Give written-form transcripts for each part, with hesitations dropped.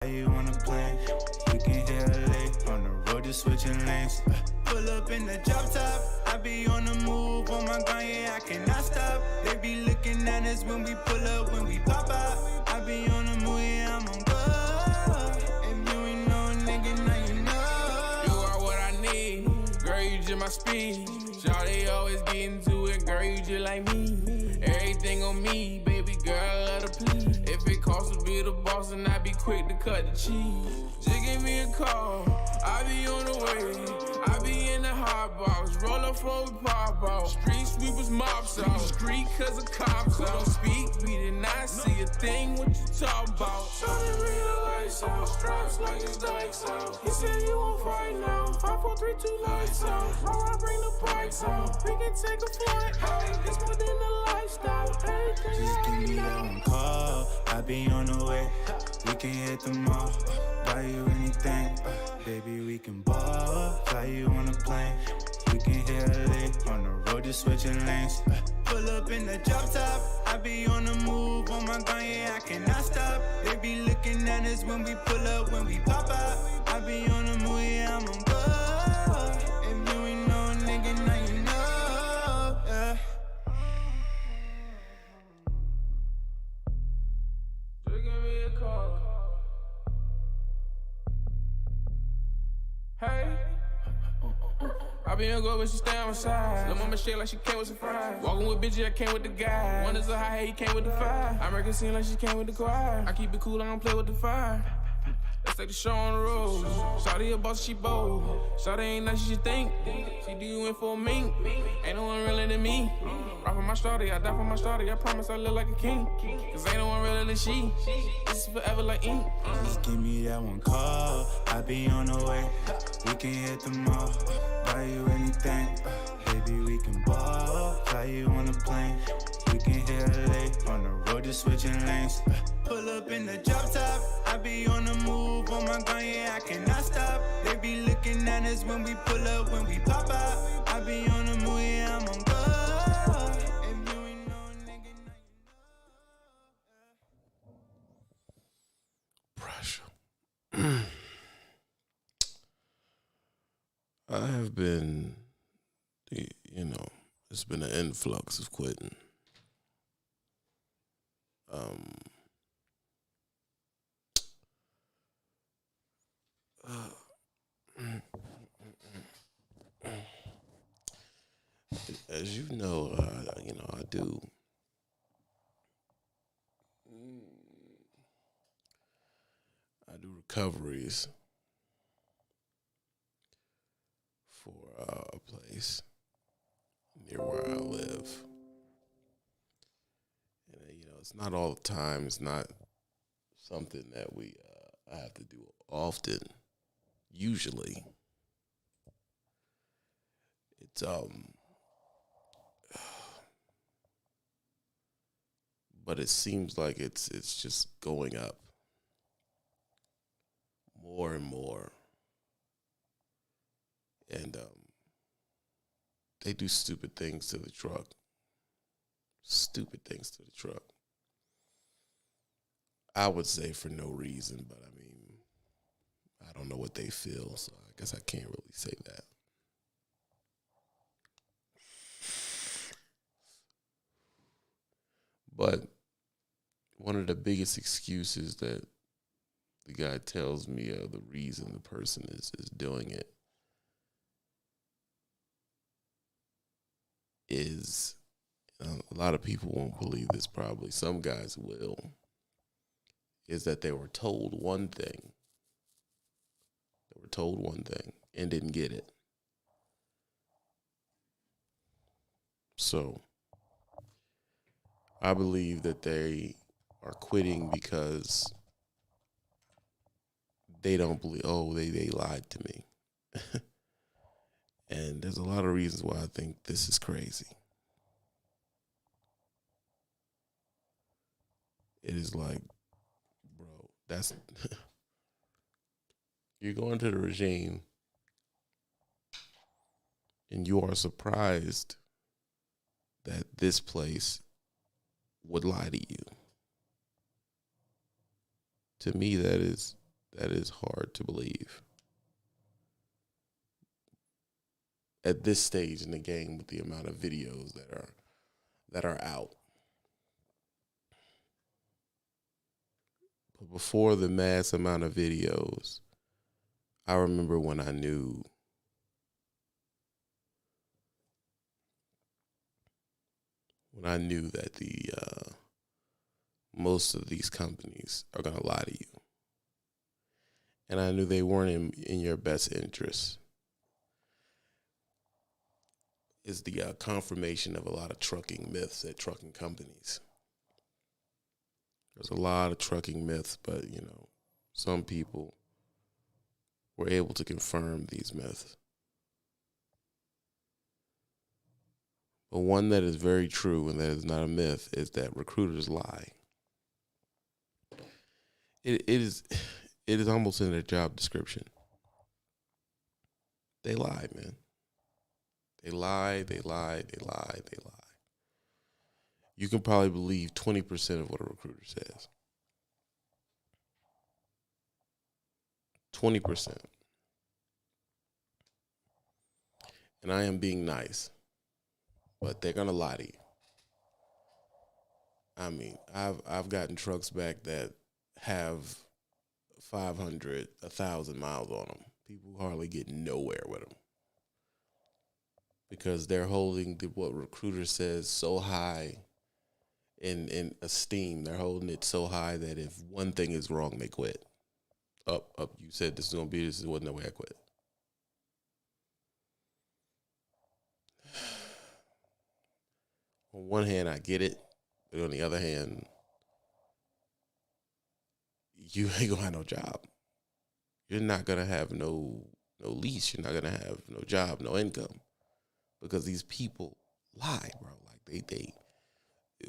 You wanna play? You can hear late on the road, just switching lanes. Pull up in the drop top. I be on the move on my gun, yeah, I cannot stop. They be looking at us when we pull up, when we pop out. I be on the move, yeah, I'm on go. If you ain't no nigga, now you know. You are what I need, girl, you just my speed. Shawty always getting to it, girl, you just like me. Everything on me, baby girl, let her please. If it costs to be the boss, then I be quick to cut the cheese. Just give me a call, I be on the way. I be in the hot box, roll up for we pop out. Street sweepers, mops out, street cause of cops out. Don't speak, we did not see a thing, what you talk about? Shawty read the lights out, straps like it's dikes out. He said you won't fight now, 5, 4, 3, 2 lights out. Roll, I bring the bikes out, we can take a flight out. It's more than the lifestyle, everything Just give I me that one call, I be on the way. We can hit the mall, buy you anything. Baby, we can ball, fly you on a plane. We can hit LA on the road, just switching lanes. Pull up in the drop top, I be on the move on my gun, yeah, I cannot stop. They be looking at us when we pull up, when we pop out. I be on the move, yeah, I'm on go. If you ain't no nigga, now you know, yeah. Just give me a call. Hey, I be in good when she stay on my side. Lil' mama shit like she came with surprise. Walking with bitches, I came with the guy. One is a high, he came with the fire. I make it seem like she came with the choir. I keep it cool, I don't play with the fire. Let's take the show on the road. Shawty a boss, she bold. Shawty ain't nice, she think. She do you in for a mink. Ain't no one realer than me. Rock for my shawty, I die for my shawty. I promise I look like a king. Cause ain't no one realer than she. This is forever like ink. Just give me that one call, I be on the way. We can hit the mall, buy you anything. Baby, we can ball, fly you on a plane. We can hit LA on the road, just switching lanes. Pull up in the drop top, I be on the move on my gun, yeah, I cannot stop. They be looking at us when we pull up, when we pop out. I be on the move, yeah, I'm on go. If you ain't no nigga, now you know. Pressure. I have been, it's been an influx of quitting. As you know, I do. I do recoveries for a place near where I live, and it's not all the time. It's not something that I have to do often. Usually, it's but it seems like it's just going up more and more, and they do stupid things to the truck. Stupid things to the truck. I would say for no reason, but I mean, I don't know what they feel, so I guess I can't really say that. But one of the biggest excuses that the guy tells me of the reason the person is doing it is, a lot of people won't believe this probably, some guys will, is that they were told one thing. They were told one thing and didn't get it. So I believe that they are quitting because they don't believe, they lied to me. And there's a lot of reasons why I think this is crazy. It is like, bro, that's you're going to the regime and you are surprised that this place would lie to you. To me, that is That is hard to believe. At this stage in the game, with the amount of videos that are out. But before the mass amount of videos, I remember when I knew that the most of these companies are gonna lie to you, and I knew they weren't in your best interest. Is the confirmation of a lot of trucking myths at trucking companies. There's a lot of trucking myths, but some people were able to confirm these myths. But one that is very true and that is not a myth is that recruiters lie. It is almost in their job description. They lie, man. They lie. You can probably believe 20% of what a recruiter says. 20%. And I am being nice, but they're gonna lie to you. I mean, I've gotten trucks back that have 500, 1,000 miles on them. People hardly get nowhere with them because they're holding what recruiter says so high in esteem. They're holding it so high that if one thing is wrong, they quit. Up. You said this is gonna be. This wasn't the way I quit. On one hand, I get it, but on the other hand, you ain't gonna have no job. You're not gonna have no lease. You're not gonna have no job, no income, because these people lie, bro. Like they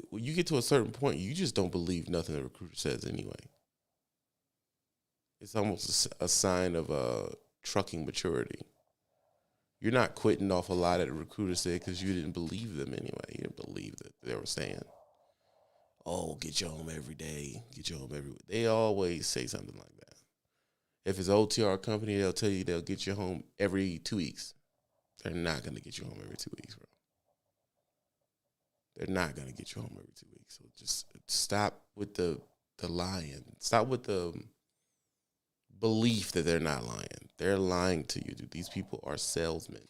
when you get to a certain point, you just don't believe nothing the recruiter says anyway. It's almost a sign of trucking maturity. You're not quitting off a lot that the recruiter said because you didn't believe them anyway. You didn't believe that they were saying, oh, get you home every day, get you home every week. They always say something like that. If it's OTR company, they'll tell you they'll get you home every 2 weeks. They're not going to get you home every 2 weeks, bro. They're not going to get you home every 2 weeks. So just stop with the lying. Stop with the belief that they're not lying. They're lying to you, dude. These people are salesmen.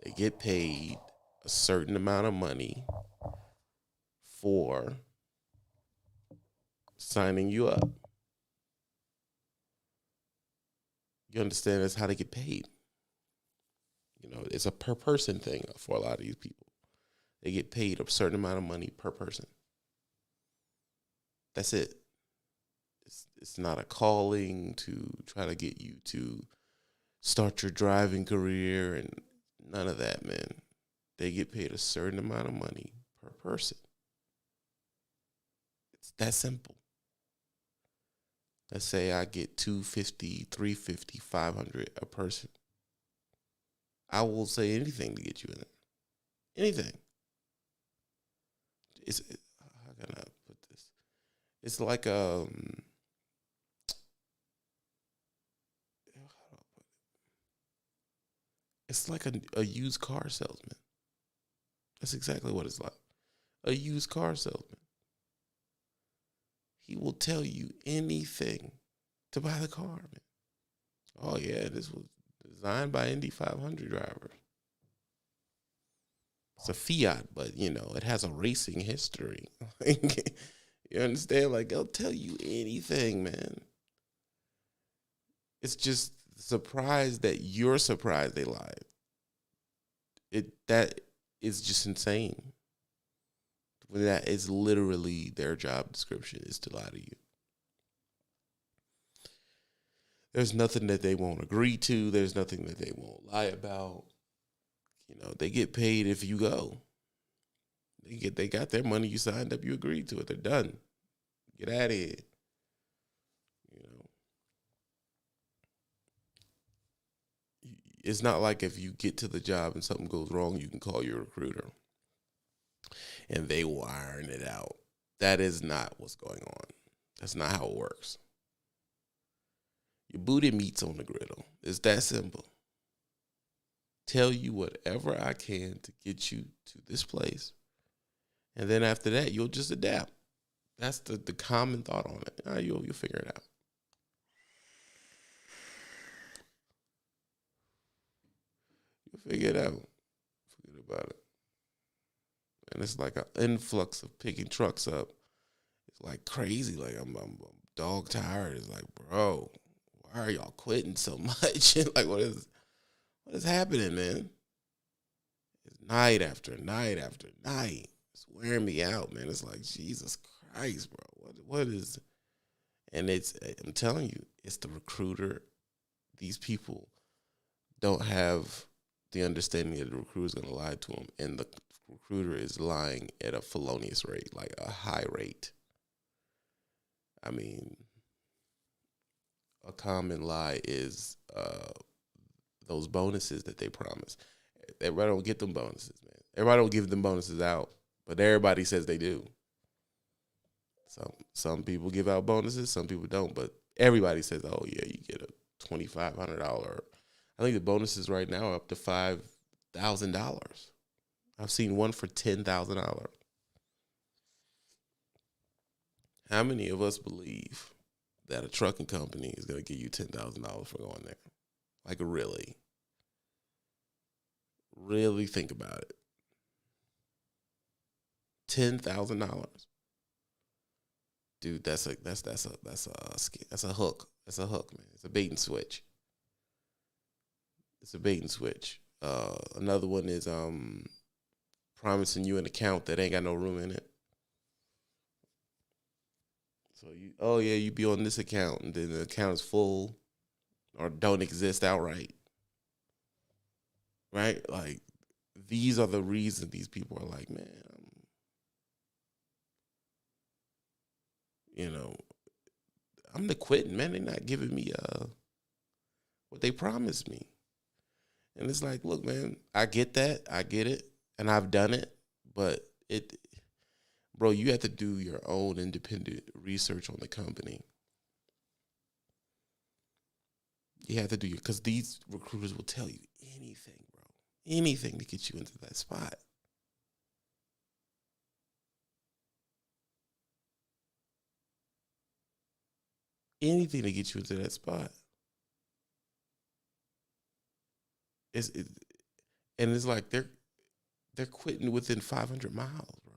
They get paid a certain amount of money for signing you up. You understand that's how they get paid. It's a per person thing for a lot of these people. They get paid a certain amount of money per person. That's it. It's not a calling to try to get you to start your driving career and none of that, man. They get paid a certain amount of money per person. It's that simple. Let's say I get $250, $350, $500 a person. I will say anything to get you in there. Anything. How can I put this? It's like it's like a used car salesman. That's exactly what it's like. A used car salesman. He will tell you anything to buy the car, man. Oh yeah, this was designed by Indy 500 drivers. It's a Fiat, but it has a racing history. You understand? Like, they'll tell you anything, man. It's just surprised that you're surprised they lied. That is just insane. When that is literally their job description, is to lie to you. There's nothing that they won't agree to. There's nothing that they won't lie about. They get paid if you go. They got their money. You signed up. You agreed to it. They're done. Get out of here. It's not like if you get to the job and something goes wrong, you can call your recruiter and they will iron it out. That is not what's going on. That's not how it works. Your booty meat's on the griddle. It's that simple. Tell you whatever I can to get you to this place. And then after that, you'll just adapt. That's the common thought on it. You'll figure it out. You'll figure it out. Forget about it. And it's like an influx of picking trucks up. It's like crazy. Like I'm dog tired. It's like, bro, why are y'all quitting so much? Like, what is happening, man? It's night after night after night. It's wearing me out, man. It's like, Jesus Christ, bro. What is? And I'm telling you, it's the recruiter. These people don't have the understanding that the recruiter is going to lie to them, and the recruiter is lying at a felonious rate, like a high rate. I mean, a common lie is those bonuses that they promise. Everybody don't get them bonuses, man. Everybody don't give them bonuses out, but everybody says they do. Some people give out bonuses, some people don't, but everybody says, oh, yeah, you get a $2,500. I think the bonuses right now are up to $5,000. I've seen one for $10,000. How many of us believe that a trucking company is going to give you $10,000 for going there? Like, really? Really think about it. $10,000. Dude, that's a hook. That's a hook, man. It's a bait and switch. It's a bait and switch. Another one is promising you an account that ain't got no room in it. So you be on this account, and then the account is full or don't exist outright. Right? Like, these are the reasons these people are like, man, I'm the quitting, man. They're not giving me what they promised me. And it's like, look, man, I get that. I get it. And I've done it. But bro, you have to do your own independent research on the company. You have to do because these recruiters will tell you anything, bro. Anything to get you into that spot. Anything to get you into that spot. And it's like they're quitting within 500 miles, bro.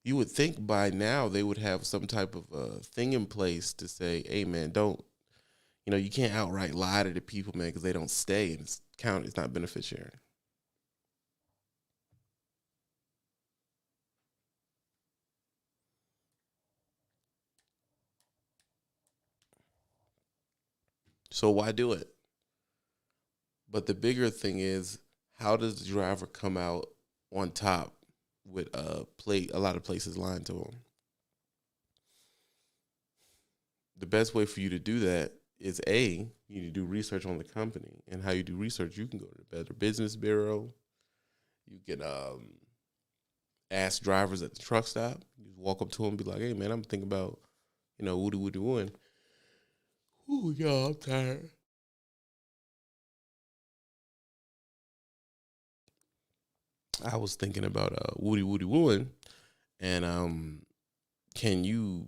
You would think by now they would have some type of thing in place to say, hey, man, you can't outright lie to the people, man, because they don't stay and it's not beneficiary. So why do it? But the bigger thing is, how does the driver come out on top with a lot of places lying to him? The best way for you to do that is you need to do research on the company. And how you do research, you can go to the Better Business Bureau. You can ask drivers at the truck stop. You walk up to them and be like, hey, man, I'm thinking about, woody. Ooh, y'all, I'm tired. I was thinking about woody wooing, and can you,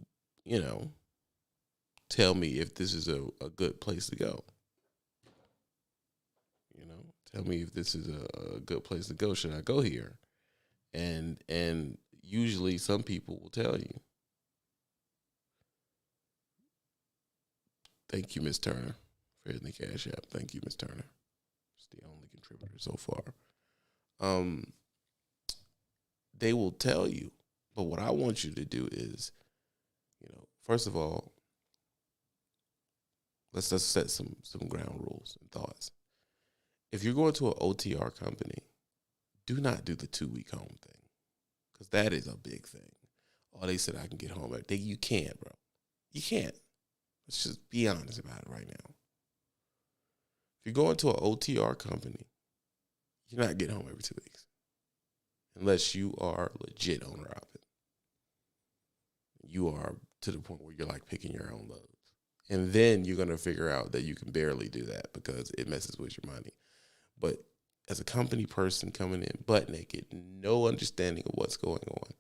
tell me if this is a good place to go? Tell me if this is a good place to go. Should I go here? And usually some people will tell you. Thank you, Miss Turner, for hitting the Cash App. Thank you, Miss Turner. It's the only contributor so far. They will tell you. But what I want you to do is, first of all, let's just set some ground rules and thoughts. If you're going to an OTR company, do not do the 2-week home thing, because that is a big thing. Oh, they said I can get home. You can't, bro. You can't. Let's just be honest about it right now. If you're going to an OTR company, you're not getting home every 2 weeks. Unless you are legit owner of it. You are to the point where you're like picking your own loads. And then you're going to figure out that you can barely do that because it messes with your money. But as a company person coming in butt naked, no understanding of what's going on,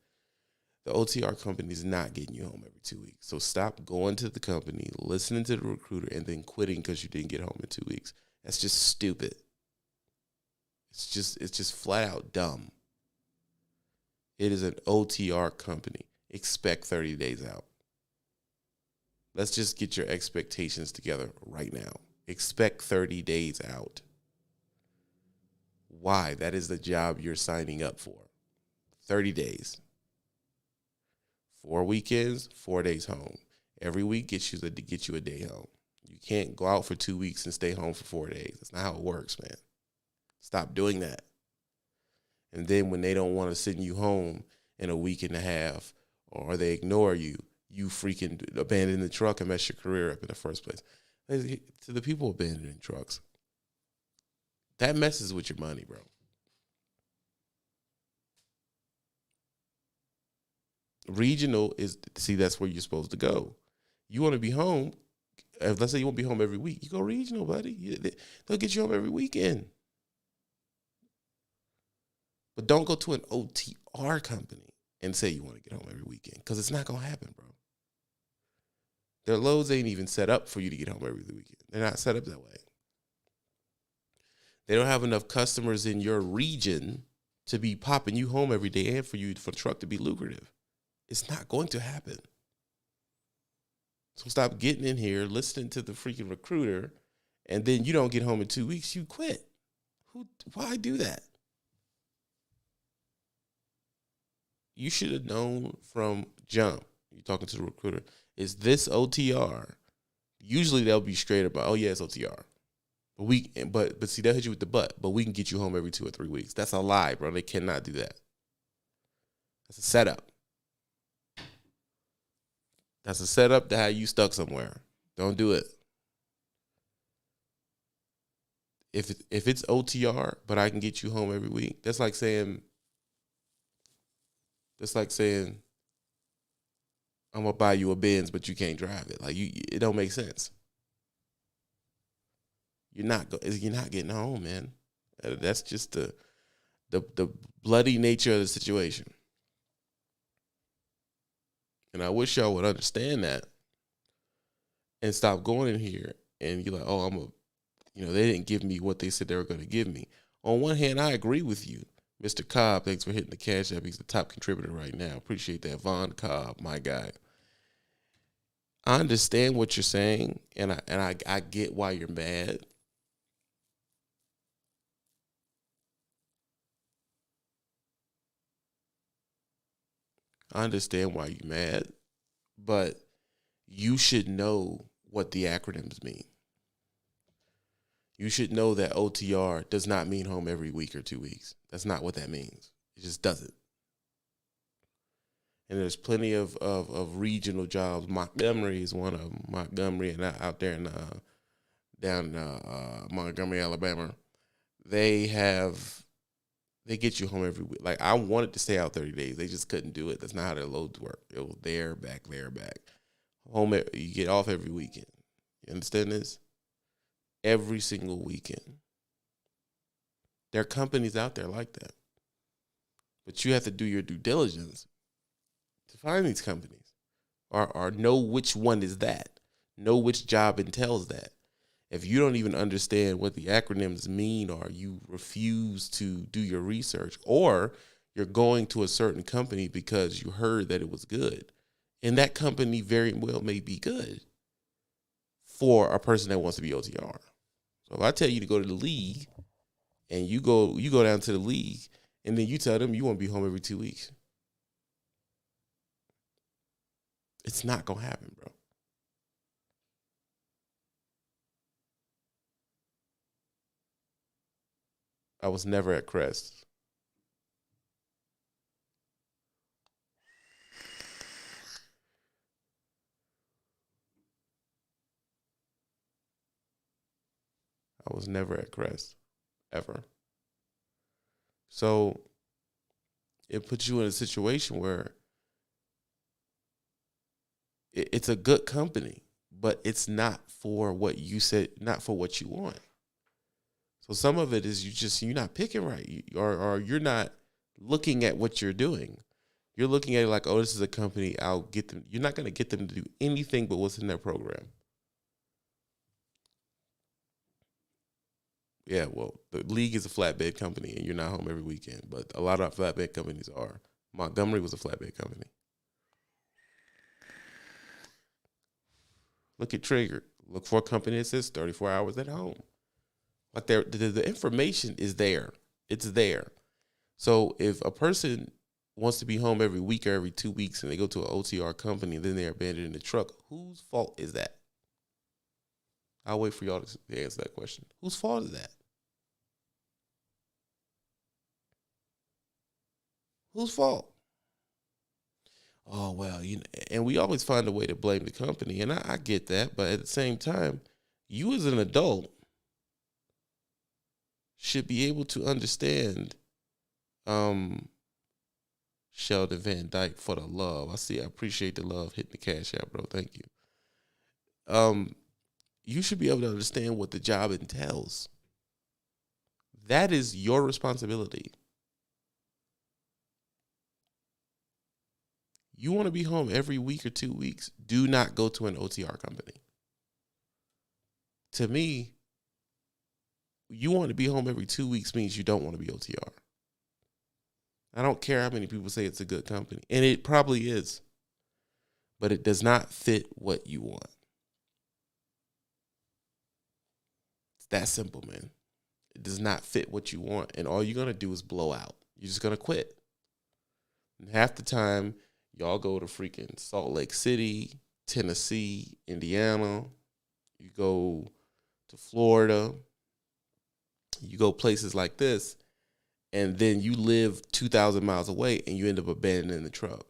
the OTR company is not getting you home every 2 weeks. So stop going to the company, listening to the recruiter, and then quitting because you didn't get home in 2 weeks. That's just stupid. It's just flat out dumb. It is an OTR company. Expect 30 days out. Let's just get your expectations together right now. Expect 30 days out. Why? That is the job you're signing up for. 30 days. 4 weekends, 4 days home. Every week gets you a day home. You can't go out for 2 weeks and stay home for 4 days. That's not how it works, man. Stop doing that. And then when they don't want to send you home in a week and a half, or they ignore you, you freaking abandon the truck and mess your career up in the first place. To the people abandoning trucks, that messes with your money, bro. Regional that's where you're supposed to go. You want to be home. Let's say you won't be home every week. You go regional, buddy. They'll get you home every weekend. But don't go to an OTR company and say you want to get home every weekend, because it's not going to happen, bro. Their loads ain't even set up for you to get home every weekend. They're not set up that way. They don't have enough customers in your region to be popping you home every day and for the truck to be lucrative. It's not going to happen. So stop getting in here, listening to the freaking recruiter, and then you don't get home in 2 weeks, you quit. Why do that? You should have known from jump. You're talking to the recruiter. Is this OTR? Usually they'll be straight about, oh yeah, it's OTR. But see, they'll hit you with the butt. But we can get you home every 2 or 3 weeks. That's a lie, bro. They cannot do that. That's a setup. That's a setup to have you stuck somewhere. Don't do it. If it's OTR, but I can get you home every week, that's like saying I'm gonna buy you a Benz, but you can't drive it. Like it don't make sense. You're not getting home, man. That's just the bloody nature of the situation. And I wish y'all would understand that and stop going in here and you're like, oh, they didn't give me what they said they were going to give me. On one hand, I agree with you. Mr. Cobb, thanks for hitting the cash app. He's the top contributor right now. Appreciate that. Von Cobb, my guy. I understand what you're saying, and I get why you're mad. I understand why you're mad, but you should know what the acronyms mean. You should know that OTR does not mean home every week or 2 weeks. That's not what that means. It just doesn't. And there's plenty of regional jobs. Montgomery is one of them. Montgomery and out there down in Montgomery, Alabama. They get you home every week. Like, I wanted to stay out 30 days. They just couldn't do it. That's not how their loads work. It was there, back. Home, you get off every weekend. You understand this? Every single weekend. There are companies out there like that. But you have to do your due diligence to find these companies or know which one is that. Know which job entails that. If you don't even understand what the acronyms mean, or you refuse to do your research, or you're going to a certain company because you heard that it was good, and that company very well may be good for a person that wants to be OTR. So if I tell you to go to the league and you go down to the league and then you tell them you want to be home every 2 weeks, it's not going to happen, bro. I was never at Crest. I was never at Crest, ever. So it puts you in a situation where it's a good company, but it's not for what you said, not for what you want. So some of it is you're not picking right, or you're not looking at what you're doing. You're looking at it like, oh, this is a company, I'll get them. You're not going to get them to do anything but what's in their program. Yeah, well, the league is a flatbed company, and you're not home every weekend. But a lot of flatbed companies are. Montgomery was a flatbed company. Look at Trigger. Look for a company that says 34 hours at home. Like the information is there. It's there. So if a person wants to be home every week or every 2 weeks and they go to an OTR company and then they're abandoning the truck, whose fault is that? I'll wait for y'all to answer that question. Whose fault is that? Whose fault? Oh, well, and we always find a way to blame the company, and I get that, but at the same time, you as an adult should be able to understand Sheldon Van Dyke for the love. I appreciate the love. Hitting the cash out, bro. Thank you. You should be able to understand what the job entails. That is your responsibility. You want to be home every week or 2 weeks, do not go to an OTR company. To me, you want to be home every 2 weeks means you don't want to be OTR. I don't care how many people say it's a good company, and it probably is, but it does not fit what you want. It's that simple, man. It does not fit what you want, and all you're going to do is blow out. You're just going to quit. And half the time, y'all go to freaking Salt Lake City, Tennessee, Indiana. You go to Florida. You go places like this. And then you live 2,000 miles away and you end up abandoning the truck.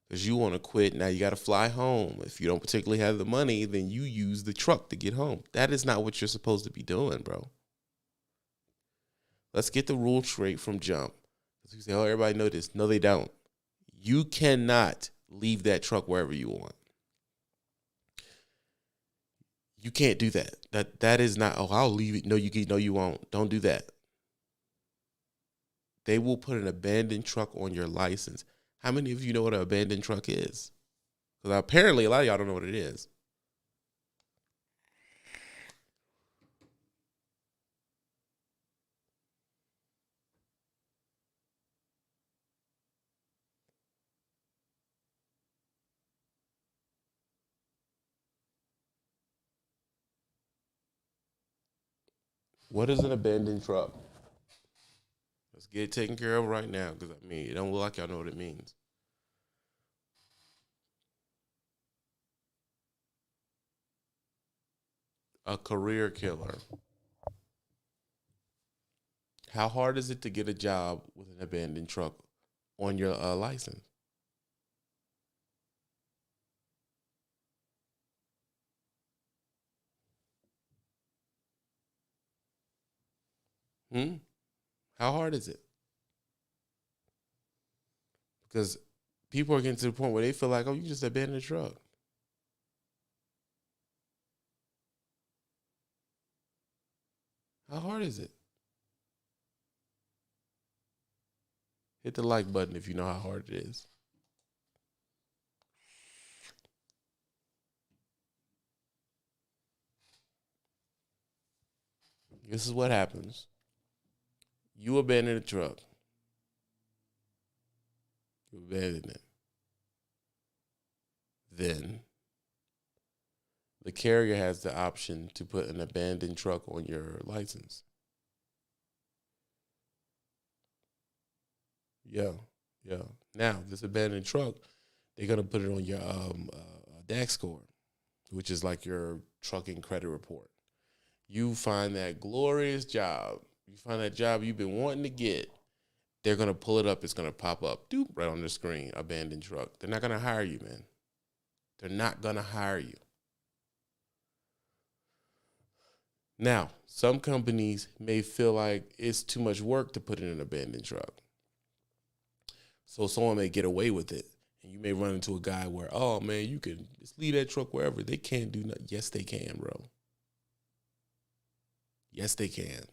Because you want to quit. Now you got to fly home. If you don't particularly have the money, then you use the truck to get home. That is not what you're supposed to be doing, bro. Let's get the rule straight from jump. Because you say, oh, everybody know this. No, they don't. You cannot leave that truck wherever you want. You can't do that. That is not, oh, I'll leave it. No, you won't. Don't do that. They will put an abandoned truck on your license. How many of you know what an abandoned truck is? Because apparently a lot of y'all don't know what it is. What is an abandoned truck? Let's get it taken care of right now, because it don't look like y'all know what it means. A career killer. How hard is it to get a job with an abandoned truck on your license? How hard is it? Because people are getting to the point where they feel like, oh, you just abandoned the truck. How hard is it? Hit the like button if you know how hard it is. This is what happens. You abandon the truck. You abandon it. Then the carrier has the option to put an abandoned truck on your license. Yeah. Now, this abandoned truck, they're going to put it on your DAX score, which is like your trucking credit report. You find that glorious job. You find that job you've been wanting to get. They're going to pull it up. It's going to pop up doop, right on the screen, abandoned truck. They're not going to hire you, man. They're not going to hire you. Now, some companies may feel like it's too much work to put in an abandoned truck. So someone may get away with it. And you may run into a guy where, oh man, you can just leave that truck wherever. They can't do nothing. Yes, they can, bro. Yes, they can.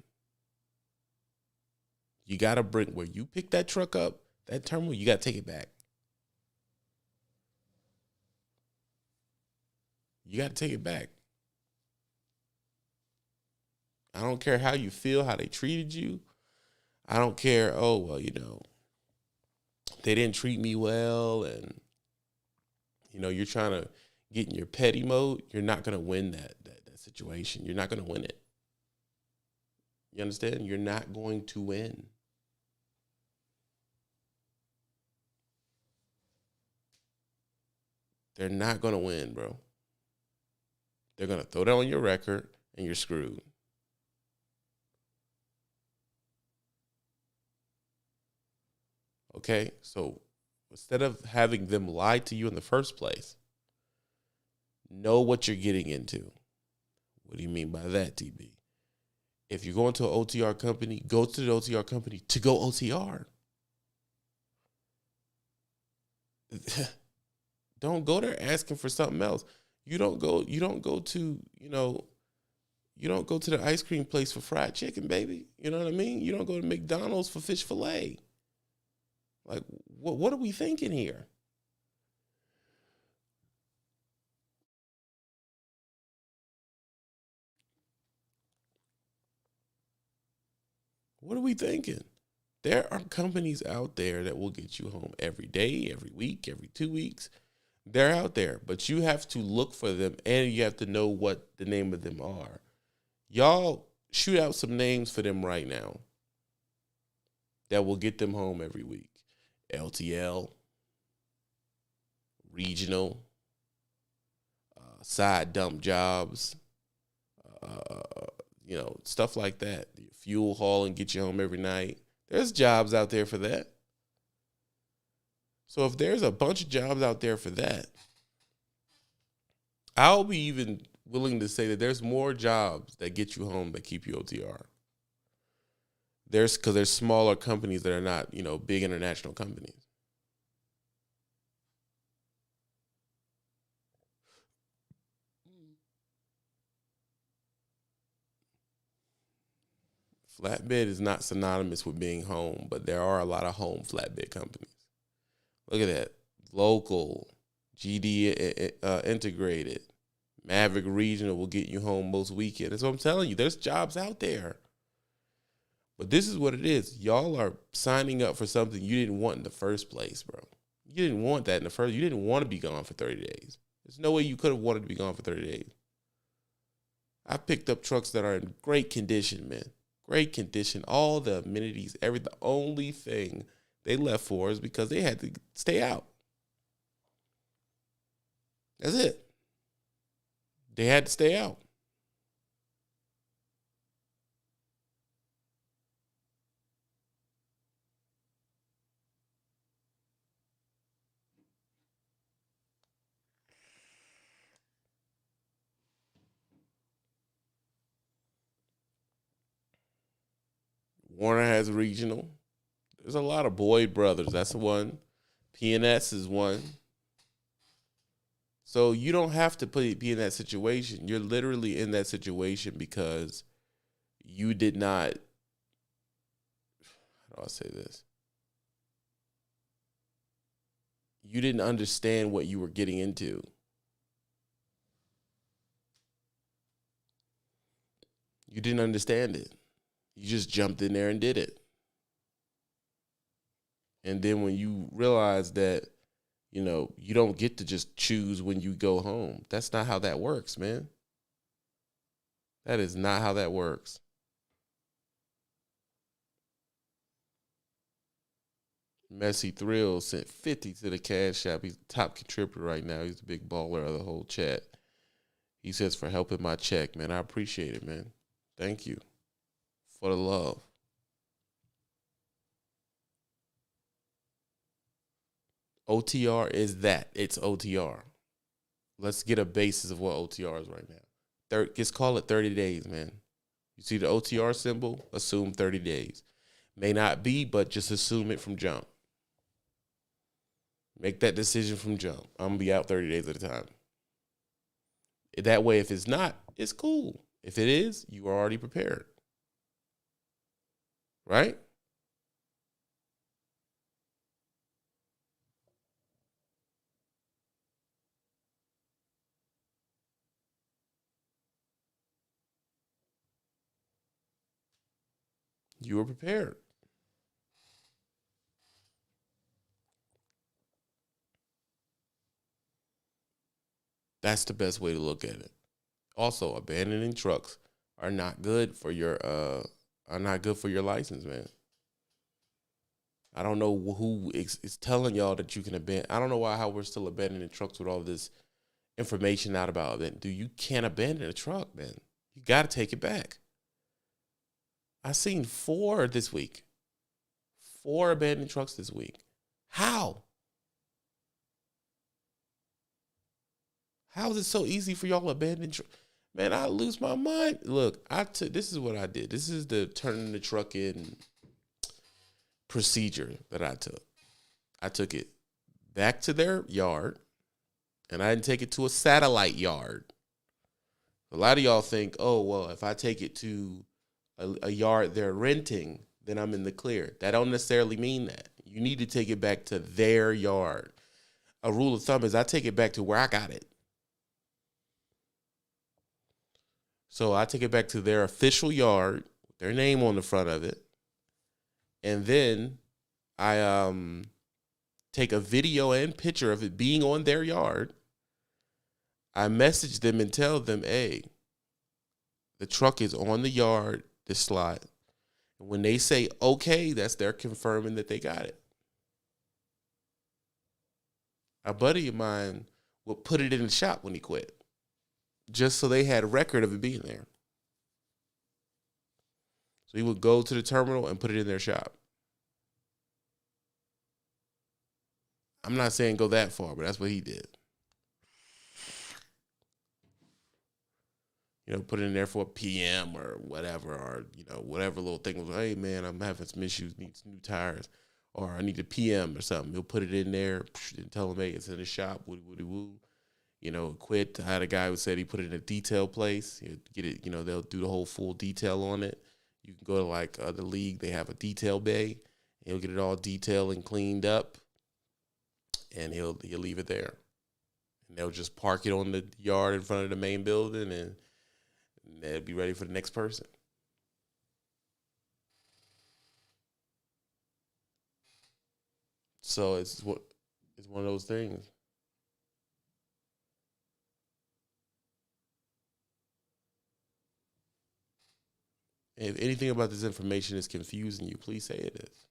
You got to bring, where you pick that truck up, that terminal, you got to take it back. You got to take it back. I don't care how you feel, how they treated you. I don't care, oh, well, you know, they didn't treat me well, and, you know, you're trying to get in your petty mode. You're not going to win that situation. You're not going to win it. You understand? You're not going to win. They're not going to win, bro. They're going to throw that on your record, and you're screwed. Okay? So instead of having them lie to you in the first place, know what you're getting into. What do you mean by that, TB? If you're going to an OTR company, go to the OTR company to go OTR. Don't go there asking for something else. You don't go to, you don't go to the ice cream place for fried chicken, baby. You know what I mean? You don't go to McDonald's for fish fillet. Like, what are we thinking here? What are we thinking? There are companies out there that will get you home every day, every week, every 2 weeks. They're out there, but you have to look for them, and you have to know what the name of them are. Y'all shoot out some names for them right now that will get them home every week. LTL, regional, side dump jobs, stuff like that. Fuel haul and get you home every night. There's jobs out there for that. So if there's a bunch of jobs out there for that, I'll be even willing to say that there's more jobs that get you home that keep you OTR. Because there's smaller companies that are not, big international companies. Flatbed is not synonymous with being home, but there are a lot of home flatbed companies. Look at that. Local, GD integrated, Maverick Regional will get you home most weekends. That's what I'm telling you. There's jobs out there. But this is what it is. Y'all are signing up for something you didn't want in the first place, bro. You didn't want that in the first. You didn't want to be gone for 30 days. There's no way you could have wanted to be gone for 30 days. I picked up trucks that are in great condition, man. Great condition. All the amenities, everything. The only thing they left for is because they had to stay out. That's it. They had to stay out. Warner has regional. There's a lot of Boyd Brothers. That's one. PNS is one. So you don't have to be in that situation. You're literally in that situation because you did not, how do I say this? You didn't understand what you were getting into. You didn't understand it. You just jumped in there and did it. And then when you realize that, you don't get to just choose when you go home. That's not how that works, man. That is not how that works. Messy Thrills sent 50 to the Cash App. He's the top contributor right now. He's the big baller of the whole chat. He says, for helping my check, man. I appreciate it, man. Thank you for the love. OTR is that. It's OTR. Let's get a basis of what OTR is right now. Just call it 30 days, man. You see the OTR symbol? Assume 30 days. May not be, but just assume it from jump. Make that decision from jump. I'm going to be out 30 days at a time. That way, if it's not, it's cool. If it is, you are already prepared. Right? You were prepared. That's the best way to look at it. Also, abandoning trucks are not good for your license, man. I don't know who is telling y'all that you can abandon. I don't know how we're still abandoning trucks with all this information out about it. Dude, you can't abandon a truck, man. You got to take it back. I seen 4 this week. 4 abandoned trucks this week. How? How is it so easy for y'all to abandon truck? Man, I lose my mind. Look, this is what I did. This is the turning the truck in procedure that I took. I took it back to their yard, and I didn't take it to a satellite yard. A lot of y'all think, oh, well, if I take it to a yard they're renting, then I'm in the clear. That don't necessarily mean that. You need to take it back to their yard. A rule of thumb is I take it back to where I got it. So I take it back to their official yard, with their name on the front of it. And then I take a video and picture of it being on their yard. I message them and tell them, hey, the truck is on the yard, this slot. And when they say okay, that's they're confirming that they got it. A buddy of mine would put it in the shop when he quit, just so they had a record of it being there. So he would go to the terminal and put it in their shop. I'm not saying go that far, but that's what he did. Put it in there for a PM or whatever, or, whatever little thing was, hey, man, I'm having some issues, need some new tires, or I need a PM or something. He'll put it in there and tell him, hey, it's in the shop, woody-woody-woo. Quit. I had a guy who said he put it in a detail place. He'll get it, they'll do the whole full detail on it. You can go to the league, they have a detail bay. He'll get it all detailed and cleaned up, and he'll leave it there. And they'll just park it on the yard in front of the main building, and they'll be ready for the next person. So it's one of those things. If anything about this information is confusing you, please say it is.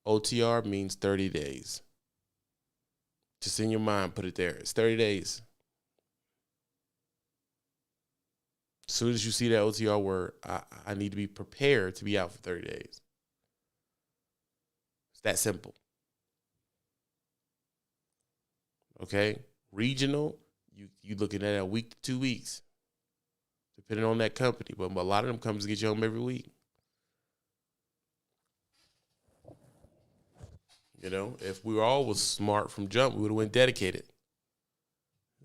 OTR means 30 days. Just in your mind, put it there. It's 30 days. As soon as you see that OTR word, I need to be prepared to be out for 30 days. It's that simple. Okay? Regional, you looking at a week to 2 weeks, depending on that company. But a lot of them companies get you home every week. If we were all was smart from jump, we would have went dedicated.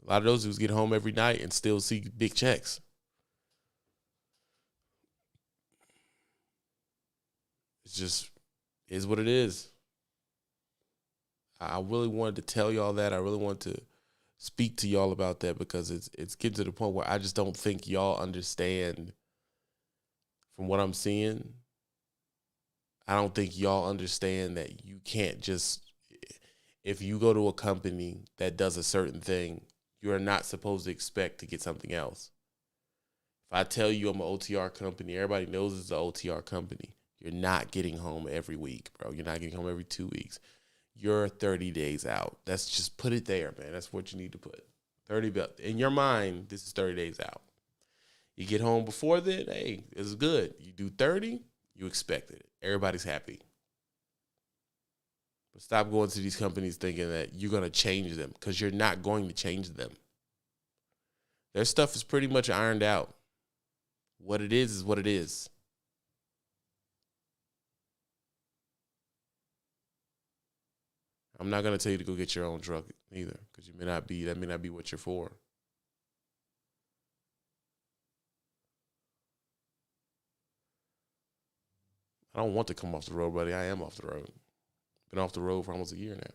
A lot of those dudes get home every night and still see big checks. It's just is what it is. I really wanted to tell y'all that. I really want to speak to y'all about that, because it's getting to the point where I just don't think y'all understand. From what I'm seeing, I don't think y'all understand that you can't just, if you go to a company that does a certain thing, you are not supposed to expect to get something else. If I tell you I'm an OTR company, everybody knows it's an OTR company. You're not getting home every week, bro. You're not getting home every 2 weeks. You're 30 days out. That's just put it there, man. That's what you need to put. 30 in your mind, this is 30 days out. You get home before then, hey, it's good. You do 30, you expected it. Everybody's happy. But stop going to these companies thinking that you're going to change them, because you're not going to change them. Their stuff is pretty much ironed out. What it is what it is. I'm not gonna tell you to go get your own truck either, because that may not be what you're for. I don't want to come off the road, buddy. I am off the road. Been off the road for almost a year now.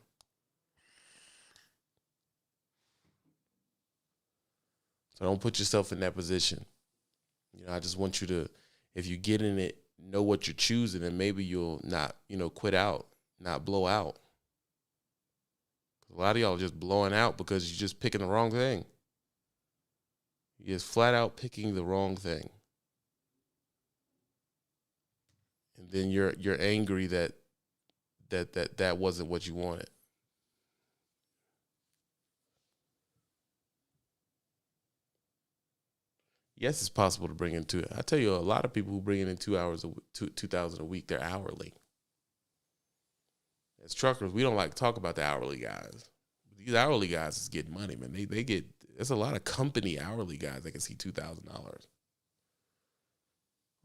So don't put yourself in that position. I just want you to, if you get in it, know what you're choosing, and maybe you'll not, quit out, not blow out. A lot of y'all are just blowing out because you're just picking the wrong thing. You're just flat out picking the wrong thing. And then you're angry that wasn't what you wanted. Yes, it's possible to bring in I tell you, a lot of people who bring in 2 hours, 2,000 a week, they're hourly. As truckers, we don't like to talk about the hourly guys. These hourly guys is getting money, man. They get, there's a lot of company hourly guys that can see $2,000.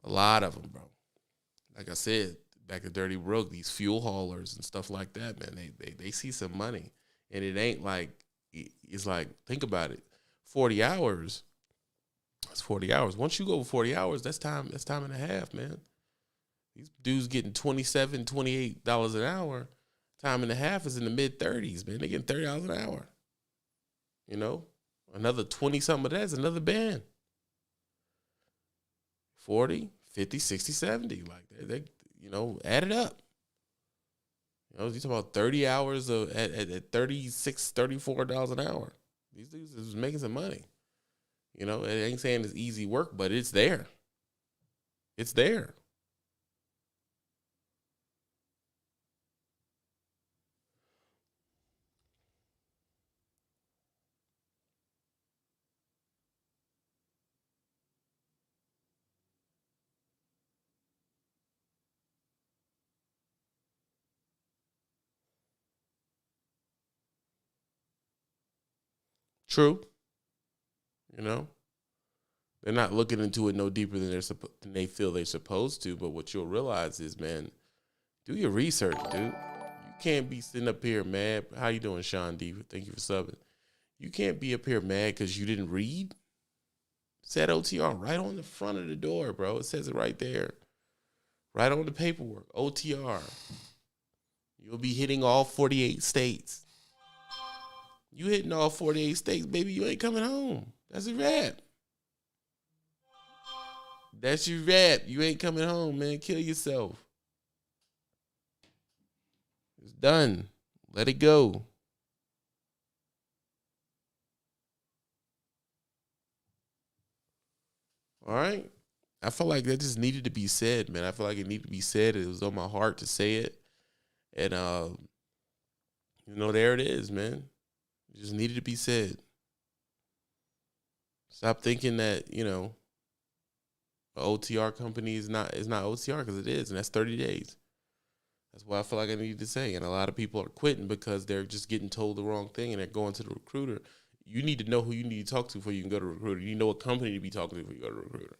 A lot of them, bro. Like I said, back at Dirty Brook, these fuel haulers and stuff like that, man, they see some money. And it ain't like, it's like, think about it, 40 hours. That's 40 hours. Once you go over 40 hours, that's time and a half, man. These dudes getting $27, $28 an hour. Time and a half is in the mid-30s, man. They're getting $30 an hour. Another 20-something of that is another band. 40, 50, 60, 70. Like, they add it up. You talk about 30 hours at $36, $34 an hour. These dudes is making some money. It ain't saying it's easy work, but it's there. It's there. True. They're not looking into it no deeper than they feel they're supposed to. But what you'll realize is, man, do your research, dude. You can't be sitting up here mad. How you doing, Sean D? Thank you for subbing. You can't be up here mad because you didn't read. It said OTR right on the front of the door, bro. It says it right there. Right on the paperwork. OTR. You'll be hitting all 48 states. You hitting all 48 states, baby, you ain't coming home. That's a wrap. That's your rap. You ain't coming home, man. Kill yourself. It's done. Let it go. All right? I felt like that just needed to be said, man. I feel like it needed to be said. It was on my heart to say it. And, there it is, man. It just needed to be said. Stop thinking that, an OTR company is not OTR, because it is, and that's 30 days. That's what I feel like I needed to say. And a lot of people are quitting because they're just getting told the wrong thing and they're going to the recruiter. You need to know who you need to talk to before you can go to a recruiter. You know what company to be talking to before you go to a recruiter.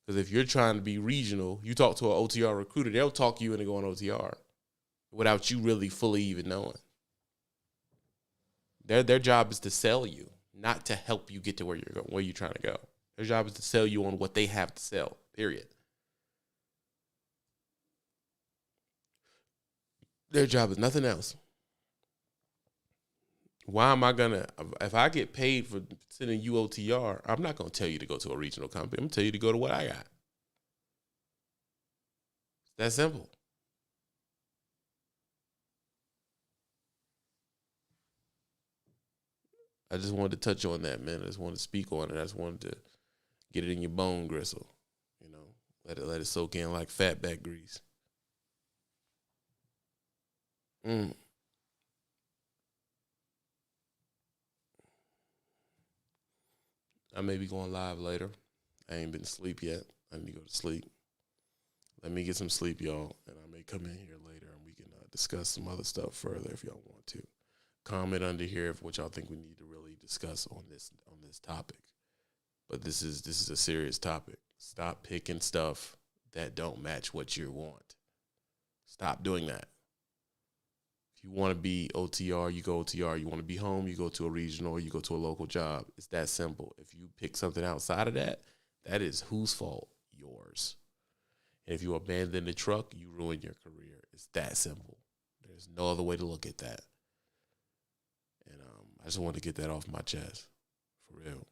Because if you're trying to be regional, you talk to an OTR recruiter, they'll talk you into going OTR without you really fully even knowing. Their job is to sell you, not to help you get to where you're going, where you're trying to go. Their job is to sell you on what they have to sell, period. Their job is nothing else. Why am I if I get paid for sending you OTR, I'm not going to tell you to go to a regional company. I'm going to tell you to go to what I got. It's that simple. I just wanted to touch on that, man. I just wanted to speak on it. I just wanted to get it in your bone gristle. Let it soak in like fatback grease. I may be going live later. I ain't been asleep yet. I need to go to sleep. Let me get some sleep, y'all, and I may come in here later and we can discuss some other stuff further if y'all want to. Comment under here of what y'all think we need to really discuss on this topic. But this is a serious topic. Stop picking stuff that don't match what you want. Stop doing that. If you want to be OTR, you go OTR. You want to be home, you go to a regional or you go to a local job. It's that simple. If you pick something outside of that, that is whose fault? Yours. And if you abandon the truck, you ruin your career. It's that simple. There's no other way to look at that. And I just wanted to get that off my chest, for real.